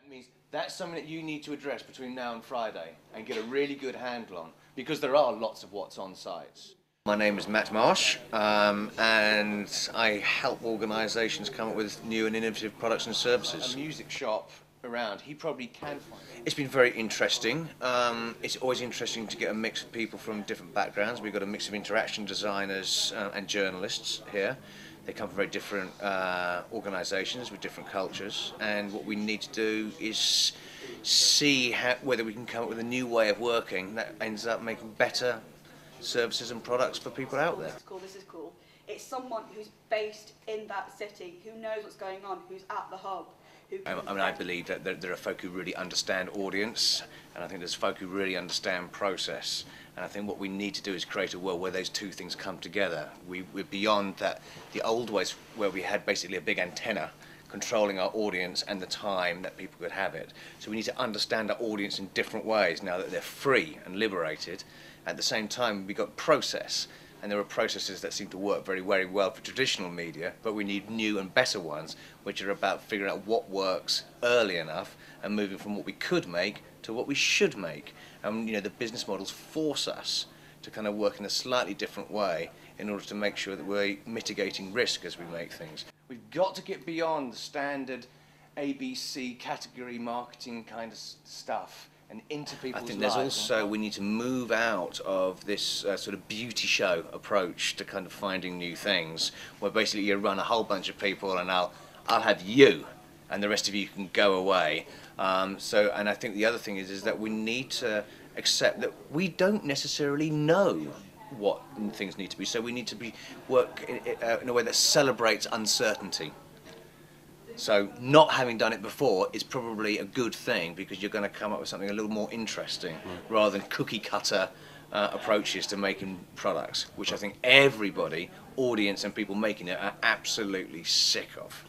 That means that's something that you need to address between now and Friday and get a really good handle on, because there are lots of what's on sites. My name is Marsh, and I help organisations come up with new and innovative products and services. A music shop around, he probably can find it. It's been very interesting. It's always interesting to get a mix of people from different backgrounds. We've got a mix of interaction designers and journalists here. They come from very different organisations with different cultures, and what we need to do is see whether we can come up with a new way of working that ends up making better services and products for people out there. This is cool, this is cool. It's someone who's based in that city, who knows what's going on, who's at the hub. I believe that there are folk who really understand audience, and I think there's folk who really understand process. And I think what we need to do is create a world where those two things come together. We're beyond that, the old ways where we had basically a big antenna controlling our audience and the time that people could have it. So we need to understand our audience in different ways now that they're free and liberated. At the same time, we've got process, and there are processes that seem to work very, very well for traditional media, but we need new and better ones, which are about figuring out what works early enough and moving from what we could make to what we should make. And the business models force us to kind of work in a slightly different way in order to make sure that we're mitigating risk as we make things. We've got to get beyond the standard ABC category marketing kind of stuff and into people's lives. I think there's also, we need to move out of this sort of beauty show approach to kind of finding new things, where basically you run a whole bunch of people and I'll have you and the rest of you can go away. And I think the other thing is that we need to accept that we don't necessarily know what things need to be, so we need to work in a way that celebrates uncertainty. So not having done it before is probably a good thing, because you're going to come up with something a little more interesting rather than cookie cutter approaches to making products, which I think everybody, audience and people making it, are absolutely sick of.